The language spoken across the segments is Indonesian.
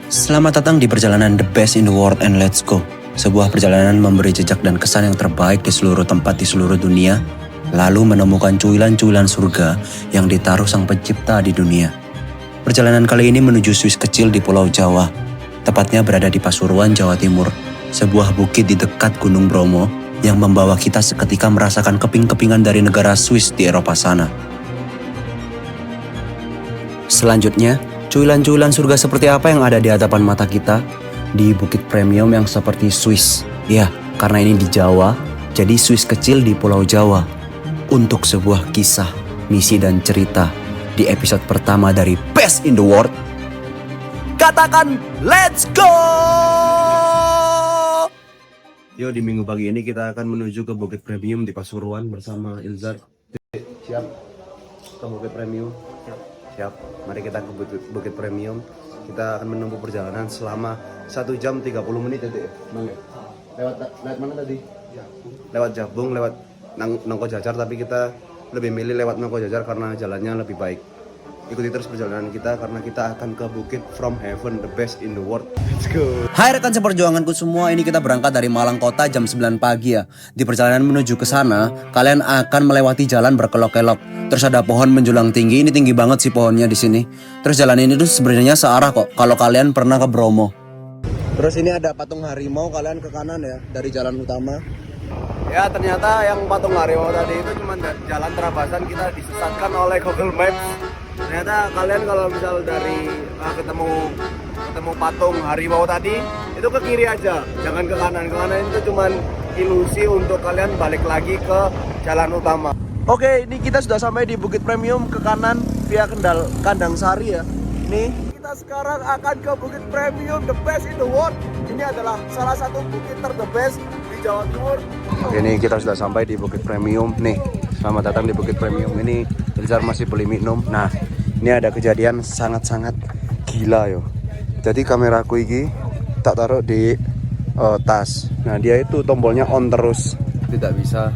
Selamat datang di perjalanan The Best in the World and Let's Go. Sebuah perjalanan memberi jejak dan kesan yang terbaik di seluruh tempat di seluruh dunia, lalu menemukan cuilan-cuilan surga yang ditaruh Sang Pencipta di dunia. Perjalanan kali ini menuju Swiss kecil di Pulau Jawa, tepatnya berada di Pasuruan, Jawa Timur, sebuah bukit di dekat Gunung Bromo yang membawa kita seketika merasakan keping-kepingan dari negara Swiss di Eropa sana. Selanjutnya, cuilan-cuilan surga seperti apa yang ada di hadapan mata kita di Bukit Premium yang seperti Swiss. Ya, karena ini di Jawa, jadi Swiss kecil di Pulau Jawa. Untuk sebuah kisah, misi dan cerita di episode pertama dari Best in the World. Katakan, let's go! Yo, di minggu pagi ini kita akan menuju ke Bukit Premium di Pasuruan bersama Ilzar. Siap? Ke Bukit Premium? Siap, mari kita ke Bukit Premium. Kita akan menempuh perjalanan selama 1 jam 30 menit ya, Bang. Lewat mana tadi? Lewat Jabung, lewat Nongko Jajar, tapi kita lebih milih lewat Nongko Jajar karena jalannya lebih baik. Ikuti terus perjalanan kita karena kita akan ke Bukit from Heaven, the best in the world. Let's go. Hai rekan seperjuanganku semua, ini kita berangkat dari Malang Kota jam 9 pagi ya. Di perjalanan menuju ke sana, kalian akan melewati jalan berkelok-kelok. Terus ada pohon menjulang tinggi, ini tinggi banget sih pohonnya di sini. Terus jalan ini tuh sebenarnya searah kok kalau kalian pernah ke Bromo. Terus ini ada patung harimau, kalian ke kanan ya dari jalan utama. Ya ternyata yang patung harimau tadi itu cuma jalan terabasan, kita disesatkan oleh Google Maps. Ternyata kalian kalau misal dari ketemu patung harimau tadi itu ke kiri aja, jangan ke kanan. Ke kanan itu cuma ilusi untuk kalian balik lagi ke jalan utama. Oke, ini kita sudah sampai di Bukit Premium, ke kanan via Kandang Sari ya. Nih, kita sekarang akan ke Bukit Premium, the best in the world. Ini adalah salah satu bukit the best di Jawa Timur. Oke, ini kita sudah sampai di Bukit Premium. Nih, selamat datang di Bukit Premium. Ini Ilzar masih beli minum. Nah, ini ada kejadian sangat-sangat gila yo. Jadi kameraku ini tak taruh di tas. Nah, dia itu tombolnya on terus. Tidak bisa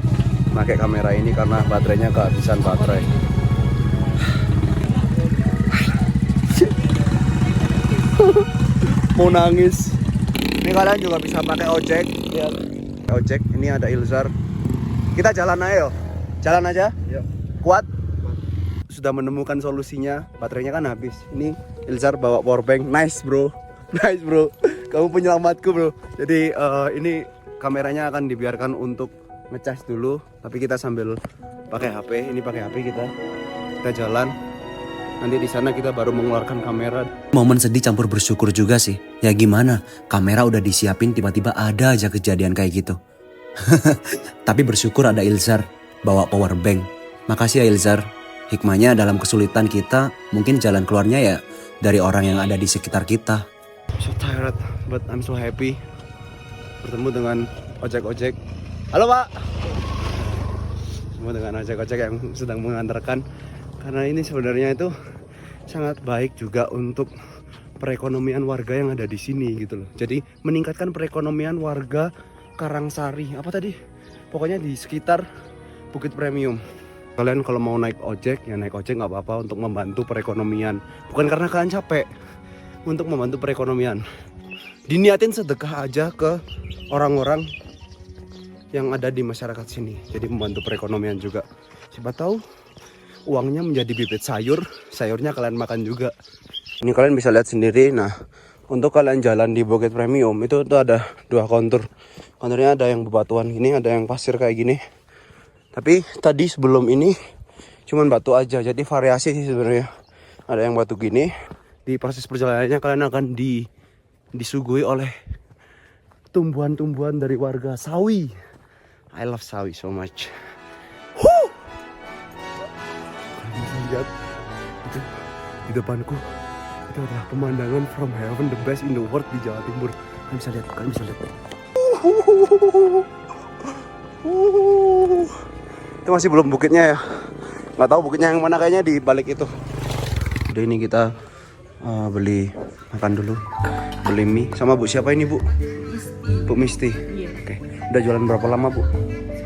pakai kamera ini karena baterainya kehabisan baterai. Mau nangis. Ini kalian juga bisa pakai ojek. Ya. Ojek. Ini ada Ilzar. Kita jalan aja yo. Jalan aja. Yuk. Kuat. Sudah menemukan solusinya. Baterainya kan habis. Ini Ilzar bawa powerbank. Nice bro. Nice bro. Kamu penyelamatku bro. Jadi ini kameranya akan dibiarkan untuk ngecas dulu, tapi kita sambil pakai HP. Ini pakai HP kita jalan. Nanti di sana kita baru mengeluarkan kamera. Momen sedih campur bersyukur juga sih. Ya gimana, kamera udah disiapin, tiba-tiba ada aja kejadian kayak gitu. Tapi bersyukur ada Ilzar bawa power bank. Makasih ya Ilzar. Hikmahnya dalam kesulitan kita, mungkin jalan keluarnya ya dari orang yang ada di sekitar kita. So tired, but I'm so happy bertemu dengan ojek-ojek. Halo Pak. Semua dengan ojek-ojek yang sedang mengantarkan. Karena ini sebenarnya itu sangat baik juga untuk perekonomian warga yang ada di sini gitu loh. Jadi meningkatkan perekonomian warga Karangsari. Apa tadi? Pokoknya di sekitar Bukit Premium. Kalian kalau mau naik ojek, ya naik ojek nggak apa-apa untuk membantu perekonomian. Bukan karena kalian capek, untuk membantu perekonomian. Diniatin sedekah aja ke orang-orang yang ada di masyarakat sini. Jadi membantu perekonomian juga. Siapa tahu uangnya menjadi bibit sayur, sayurnya kalian makan juga. Ini kalian bisa lihat sendiri. Nah, untuk kalian jalan di Bukit Premium itu tuh ada 2 kontur. Konturnya ada yang bebatuan gini, ada yang pasir kayak gini. Tapi tadi sebelum ini cuman batu aja. Jadi variasi sih sebenarnya. Ada yang batu gini. Di proses perjalanannya kalian akan disuguhi oleh tumbuhan-tumbuhan dari warga sawi. I love sawi so much. Kalian bisa lihat itu di depanku. Itu adalah pemandangan from heaven, the best in the world di Jawa Timur. Kalian bisa lihat, Itu masih belum bukitnya ya. Nggak tahu bukitnya yang mana, kayaknya di balik itu. Udah, ini kita beli makan dulu. Beli mie sama Bu siapa ini Bu? Misti. Bu Misti. Iya. Oke. Udah jualan berapa lama Bu?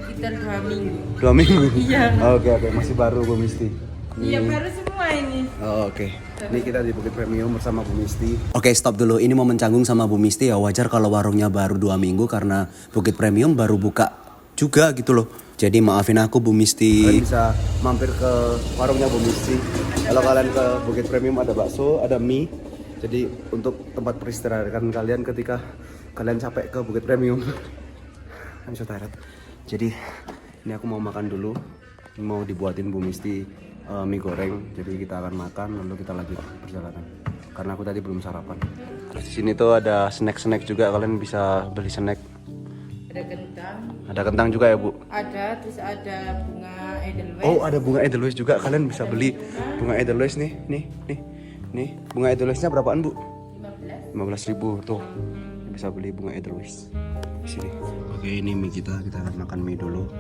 Sekitar 2 minggu. 2 minggu? Iya. Oke, masih baru Bu Misti. Iya, baru semua ini. Oh, oke. Ini kita di Bukit Premium bersama Bu Misti. Oke, stop dulu. Ini mau mencanggung sama Bu Misti ya. Wajar kalau warungnya baru 2 minggu karena Bukit Premium baru buka juga gitu loh. Jadi maafin aku Bu Misti. Kalian bisa mampir ke warungnya Bu Misti. Kalau kalian ke Bukit Premium ada bakso, ada mie. Jadi untuk tempat peristirahatan kalian ketika kalian capek ke Bukit Premium. I'm so tired. Jadi ini aku mau makan dulu. Mau dibuatin Bu Misti mie goreng. Jadi kita akan makan lalu kita lanjut perjalanan. Karena aku tadi belum sarapan. Terus di sini tuh ada snack-snack juga, kalian bisa beli snack. Ada kentang. Ada kentang juga ya Bu? Ada, terus ada bunga Edelweiss. Oh, ada bunga Edelweiss juga. Kalian bisa beli bunga Edelweiss nih. Nih. Bunga Edelweissnya berapaan Bu? 15.000 tuh. Bisa beli bunga Edelweiss. Di sini. Oke, ini mie kita akan makan mie dulu.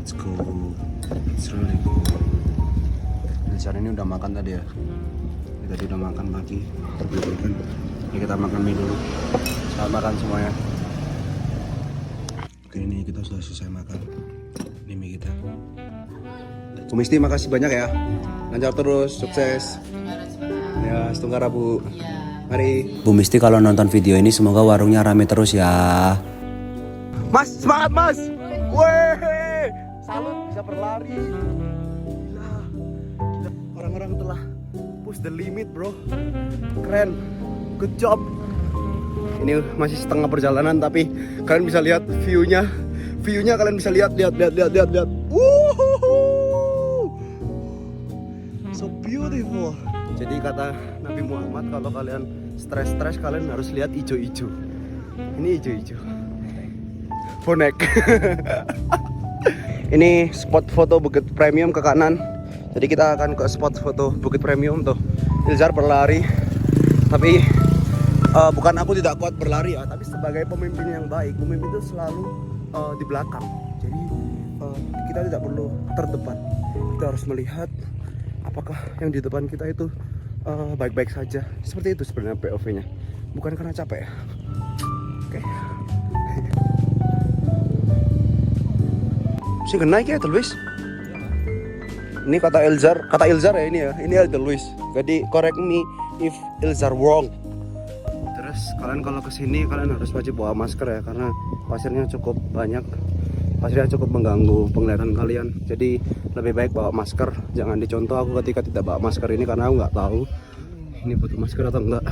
Let's go. It's really good. Nilsar ini udah makan tadi ya. Tadi udah makan pagi. Ini kita makan mie dulu. Selamat makan semuanya. Oke, ini kita sudah selesai makan. Ini mie kita. Bu Misti makasih banyak ya. Lancar terus, sukses. Ya, setunggara Bu. Mari. Bu Misti kalau nonton video ini semoga warungnya rame terus ya. Mas, semangat Mas. Weh, salut bisa berlari. Gila. Orang-orang telah push the limit, bro. Keren. Good job. Ini masih setengah perjalanan tapi kalian bisa lihat view-nya. View-nya kalian bisa lihat. So beautiful. Jadi kata Nabi Muhammad kalau kalian stres kalian harus lihat hijau-hijau. Ini hijau-hijau. Bonek. Ini spot foto Bukit Premium ke kanan. Jadi kita akan ke spot foto Bukit Premium tuh. Ilzar berlari. Tapi bukan aku tidak kuat berlari ya, tapi sebagai pemimpin yang baik, pemimpin itu selalu di belakang. Jadi kita tidak perlu terdepan. Kita harus melihat apakah yang di depan kita itu baik-baik saja. Seperti itu sebenarnya POV-nya. Bukan karena capek ya. Oke. Sih naik ya Edelweiss. Ini kata Ilzar ya ini ya. Ini Edelweiss. Jadi correct me if Ilzar wrong. Terus kalian kalau kesini kalian harus wajib bawa masker ya karena pasirnya cukup banyak. Pasirnya cukup mengganggu penglihatan kalian. Jadi lebih baik bawa masker. Jangan dicontoh aku ketika tidak bawa masker ini karena aku nggak tahu ini butuh masker atau enggak.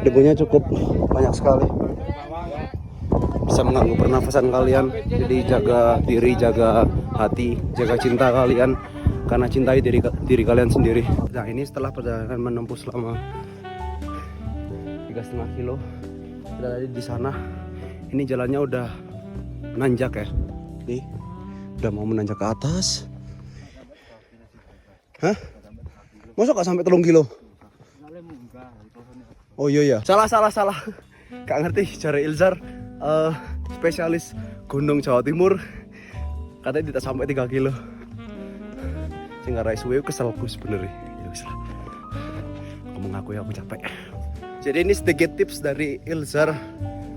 Debunya cukup banyak sekali. Bisa mengganggu pernafasan kalian. Jadi jaga diri, jaga hati, jaga cinta kalian karena cintai diri kalian sendiri. Nah ini setelah perjalanan menempuh selama 3,5 kilo kita tadi di sana. Ini jalannya udah nanjak ya. Nih udah mau menanjak ke atas. Hah? Masa gak sampai 3 kilo? Oh iya ya. Salah. Gak ngerti cara Ilzar. Spesialis Gunung Jawa Timur katanya tidak sampai 3 kilo. Sehingga Rai Suwe keselku sebenarnya. Ya wis lah. Aku mengaku aku capek. Jadi ini sedikit tips dari Ilzar,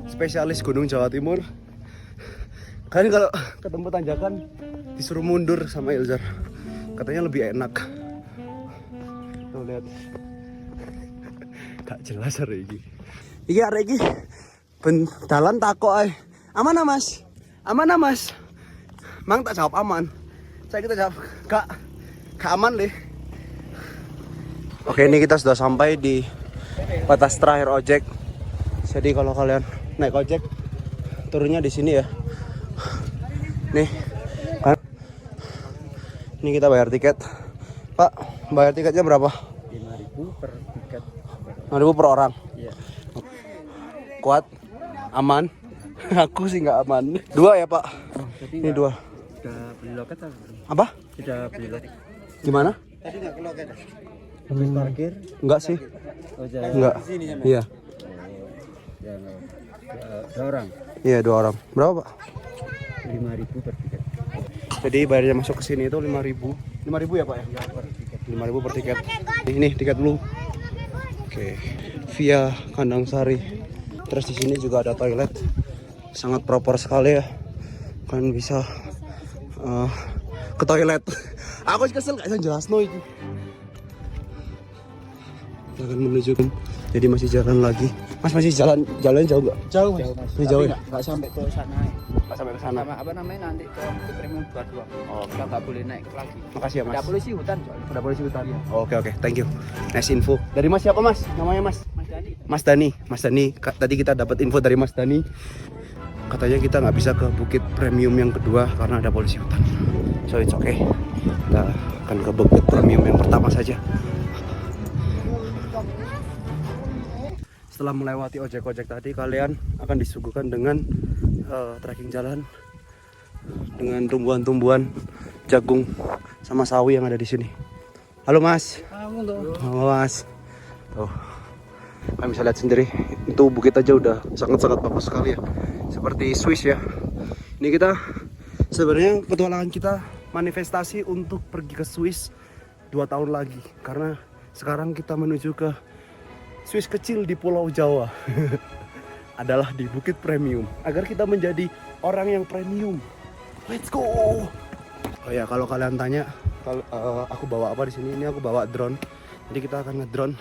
spesialis Gunung Jawa Timur. Kalian kalau ketemu tanjakan disuruh mundur sama Ilzar. Katanya lebih enak. Tuh lihat. Gak jelas hari ini. Iya hari ini. Dalan takok ay. Aman ah Mas? Aman ah Mas? Mang tak jawab aman. Saya kita jawab gak aman deh. Oke, ini kita sudah sampai di batas terakhir ojek. Jadi kalau kalian naik ojek turunnya di sini ya. Nih. Kan? Ini kita bayar tiket. Pak, bayar tiketnya berapa? 5.000 per tiket. 5.000 per orang. Iya. Kuat? Aman? Aku sih nggak aman. 2 ya Pak? Ini 2. Sudah beli loket Apa? Sudah beli loket. Gimana? Tadi nggak ke loket. Habis parkir? Enggak sih. Oh, jalan. Enggak. Iya. Ya, 2 orang. Iya 2 orang. Berapa Pak? 5.000 per tiket. Jadi bayarnya masuk ke sini itu 5.000. 5.000 ya Pak ya? Ya, per tiket. 5.000 per tiket. Ini tiket dulu. Oke. Via Kandang Sari. Terus di sini juga ada toilet. Sangat proper sekali ya. Kalian bisa ke toilet. Aku kesel gak bisa jelas no itu. kita akan menuju kan. Jadi masih jalan lagi. Mas masih jalan jauh nggak? Jauh mas. Masih jauh ya? Nggak sampai ke sana. Nggak sampai ke sana. Sama apa namanya nanti ke Bukit Premium 22. Oh, Kita nggak boleh naik lagi. makasih ya mas. Ada polisi hutan soalnya. Udah polisi hutan. Oke, thank you. Nice info. Dari Mas siapa Mas? Namanya Mas? Mas Dani. Mas Dani. Tadi kita dapat info dari Mas Dani. Katanya kita nggak bisa ke Bukit Premium yang kedua karena ada polisi hutan. So it's okay. Kita akan ke Bukit Premium yang pertama saja. Setelah melewati ojek-ojek tadi, kalian akan disuguhkan dengan trekking jalan dengan tumbuhan-tumbuhan jagung sama sawi yang ada di sini. Halo Mas. Halo Mas. Tuh, kalian bisa lihat sendiri. Itu bukit aja udah sangat-sangat bagus sekali ya. Seperti Swiss ya. Ini kita sebenarnya petualangan kita manifestasi untuk pergi ke Swiss 2 tahun lagi. Karena sekarang kita menuju ke Swiss kecil di Pulau Jawa. Adalah di Bukit Premium. Agar kita menjadi orang yang premium. Let's go. Oh ya, kalau kalian tanya, aku bawa apa di sini? Ini aku bawa drone. Jadi kita akan ngedrone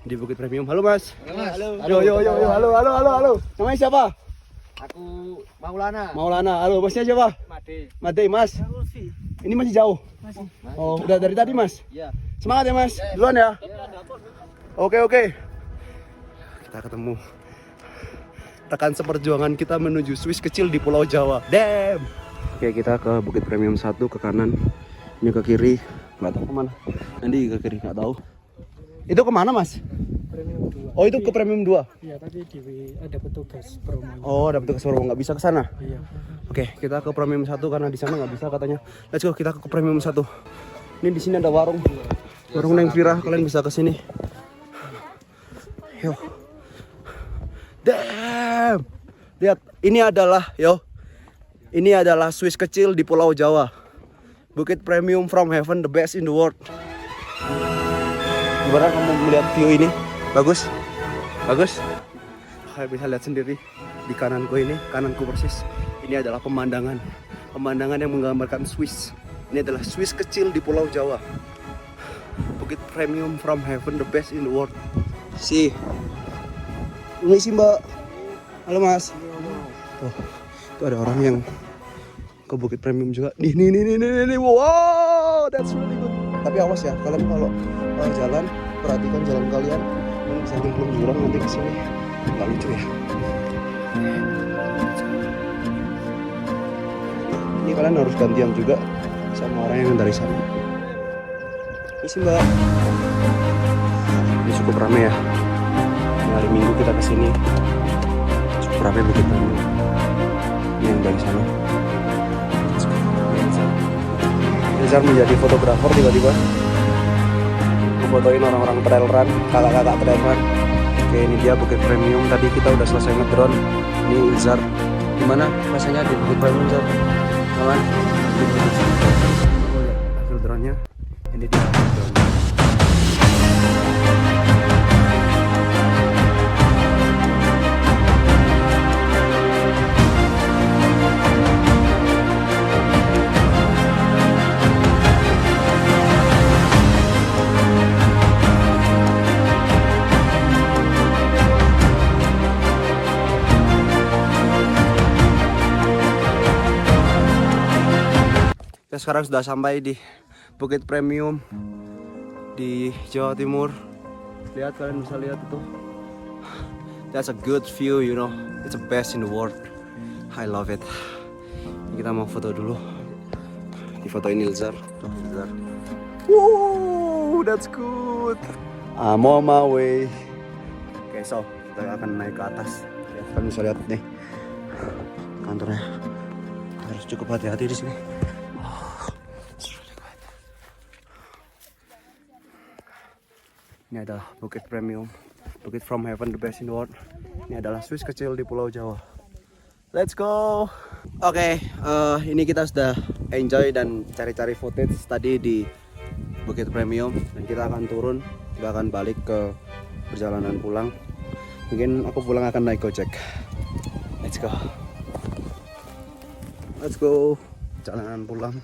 di Bukit Premium. Halo Mas. Halo. Yo. Halo. Namanya siapa? Aku Maulana. Maulana. Halo, Masnya siapa? Made, Mas. Ini masih jauh. Masih. Oh, udah dari tadi, Mas. Iya. Semangat ya, Mas. Duluan ya. Oke. Kita ketemu rekan seperjuangan kita menuju Swiss kecil di Pulau Jawa. Damn. Oke, kita ke Bukit Premium 1 ke kanan. Ini ke kiri. Nggak tahu kemana. Nanti ke kiri nggak tahu. Itu kemana Mas? Premium 2. Oh itu ke Premium 2? Iya tadi ada petugas promo. Oh ada petugas promo, nggak bisa ke sana? Iya. Oke, kita ke Premium 1 karena di sana nggak bisa katanya. Let's go, kita ke Premium 1. Ini di sini ada warung Neng Vira, kalian bisa ke sini. Yo. Damn. Lihat, ini adalah Swiss kecil di Pulau Jawa. Bukit Premium from heaven, the best in the world. Gimana kamu melihat view ini? Bagus? Kalian bisa lihat sendiri di kananku ini, kananku persis. Ini adalah pemandangan yang menggambarkan Swiss. Ini adalah Swiss kecil di Pulau Jawa. Bukit Premium from heaven, the best in the world. Ini sih Mbak. Halo Mas. Tuh, itu ada orang yang ke Bukit Premium juga. Nih. Wow, that's really good. Tapi awas ya, kalian kalau jalan, perhatikan jalan kalian. Ini saking belum jurang nanti kesini nggak lucu ya. Ini kalian harus gantian juga sama orang yang dari sana. Ini sih Mbak. Ini cukup ramai ya. Ini hari Minggu kita kesini. Cukup ramai Bukit Premium. Ini yang dari sana. Rizal menjadi fotografer tiba-tiba fotoin orang-orang trail run, kakak-kakak trail run. Oke, ini dia Bukit Premium. Tadi kita udah selesai ngedrone. Ini Ilzar. Gimana rasanya di Bukit Premium, Zar? Aman? Hasil drone-nya. Ini dia drone. Kita sekarang sudah sampai di Bukit Premium di Jawa Timur. Lihat, kalian bisa lihat itu. That's a good view, you know. It's the best in the world. I love it. Kita mau foto dulu. Di foto ini Ilzar. Wow, that's good. I'm on my way. Oke, so kita akan naik ke atas. Lihat, kalian bisa lihat nih kantornya. Harus cukup hati-hati di sini. Ini adalah Bukit Premium, Bukit from heaven, the best in the world. Ini adalah Swiss kecil di Pulau Jawa. Let's go. Oke, ini kita sudah enjoy dan cari-cari footage tadi di Bukit Premium. Dan kita akan turun, kita akan balik ke perjalanan pulang. Mungkin aku pulang akan naik Gojek. Let's go. Let's go. Perjalanan pulang.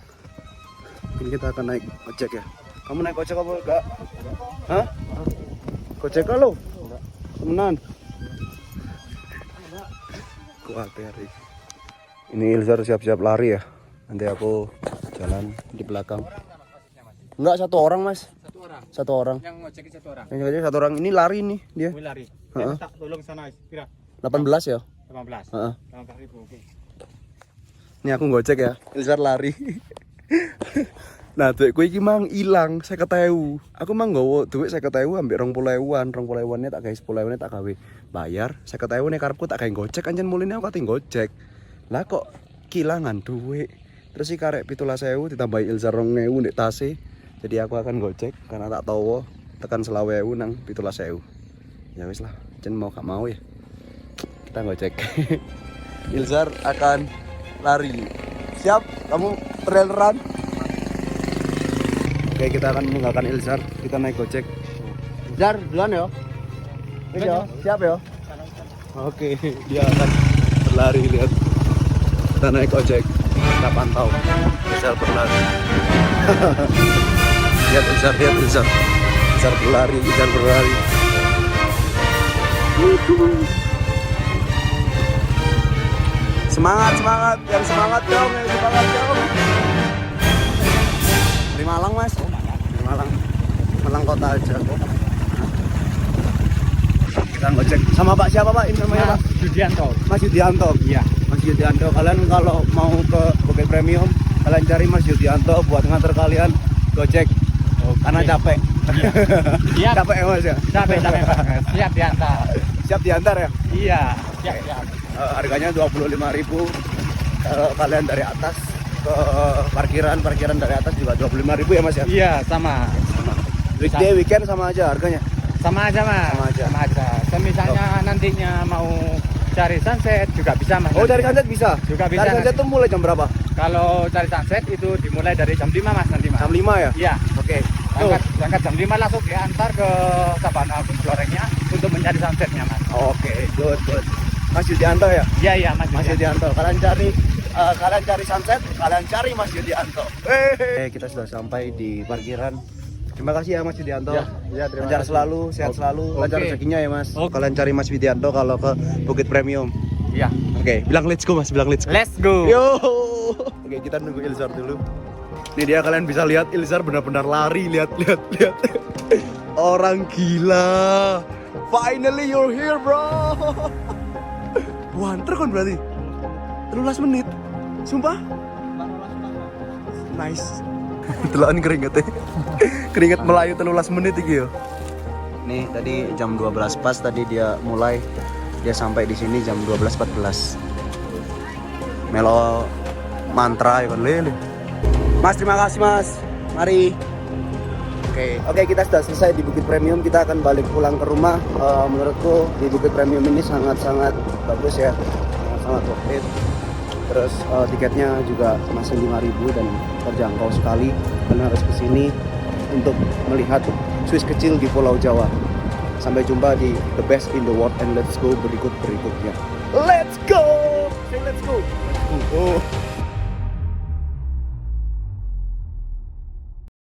Mungkin kita akan naik ojek ya. Kamu naik ojek apa enggak? Hah? Gojek lo. Temenan. Kuatir. Ini Ilzar siap-siap lari ya. Nanti aku jalan di belakang. Enggak, satu orang mas. Satu orang. Yang ngojek satu orang. Yang ngojek satu orang. Ini lari nih dia. lari. Heeh. Tak tolong sana, kira 18 ya. 18. Heeh. 18.000. Oke. Ini aku ngojek ya. Ilzar lari. Nah, duitku iki mang ilang 50.000. Aku mang nggawa duit 50.000 ambek 20.000-an. 20.000-ane tak gawe 10.000-ane tak gawe bayar. 50.000 nek karepku tak gawe gojek anjen muline aku kate gojek. Lah kok kilangan duit. Terus iki karek 17.000 ditambahi Ilzar 2.000 ndek tase. Jadi aku akan gojek karena tak tahu tekan 20.000 nang 17.000. Ya wis lah, jen mau gak mau ya. Kita gojek. Ilzar akan lari. Siap? Kamu traileran? Oke, kita akan meninggalkan Ilzar. Kita naik gojek. Ilzar, duluan ya. Ya, siap ya. Oke, dia akan berlari, lihat. Kita naik gojek. Kita pantau Ilzar berlari. Lihat Ilzar, lihat Ilzar. Ilzar berlari, Ilzar berlari. Semangat, semangat, yang semangat dong, yang semangat dong. Dari Malang mas, dari Malang, Malang kota aja. Kita ngecek sama Pak siapa Pak? Ini namanya Pak Yudianto. Mas Yudianto. Iya. Mas Yudianto. Kalian kalau mau ke Bukit Premium, kalian cari Mas Yudianto buat nganter kalian gojek. Karena capek. Siap. Capek ya mas ya. Capek banget. Siap diantar. Siap diantar ya. Iya. Siap. Harganya 25.000. Kalau kalian dari atas ke parkiran dari atas juga 25.000 ya mas ya. Iya, sama. Weekday weekend sama aja harganya. Sama aja mas. Sama aja. Misalnya nantinya mau cari sunset juga bisa mas. Oh, cari sunset bisa. Juga bisa. Cari sunset tuh mulai jam berapa? Kalau cari sunset itu dimulai dari jam 5 mas nanti mas. Jam 5 ya? Iya. Oke. Berangkat jam 5 langsung diantar ke Sabana Agung Gorengnya untuk mencari sunsetnya mas. Oke, good. Mas Yudianto ya? Iya mas. Mas Yudianto. Kalian cari sunset, kalian cari Mas Yudianto. Kita sudah sampai di parkiran. Terima kasih ya Mas Yudianto. Ya, terima Lancar kasih. selalu, sehat selalu, lancar Oke. rezekinya ya Mas. Oke. Kalian cari Mas Yudianto kalau ke Bukit Premium. Iya. Oke, bilang let's go Mas, bilang let's go. Let's go. Yo. Oke, kita nunggu Ilzar dulu. Ini dia, kalian bisa lihat Ilzar benar-benar lari, lihat. Orang gila. Finally you're here, bro. Wanter kan berarti. 13 menit. Sumpah. Nice. Telan keringetnya. Keringet Melayu 13 menit iki yo. Nih tadi jam 12 pas tadi dia mulai. Dia sampai di sini jam 12.14. Melo mantra ya kan lele. Mas, terima kasih Mas. Mari. Oke, kita sudah selesai di Bukit Premium. Kita akan balik pulang ke rumah. Menurutku di Bukit Premium ini sangat-sangat bagus ya, sangat worth it. Terus tiketnya juga masih 5.000 dan terjangkau sekali. Kalian harus kesini untuk melihat Swiss kecil di Pulau Jawa. Sampai jumpa di the best in the world and let's go berikutnya. Let's go. Say let's go. Oh.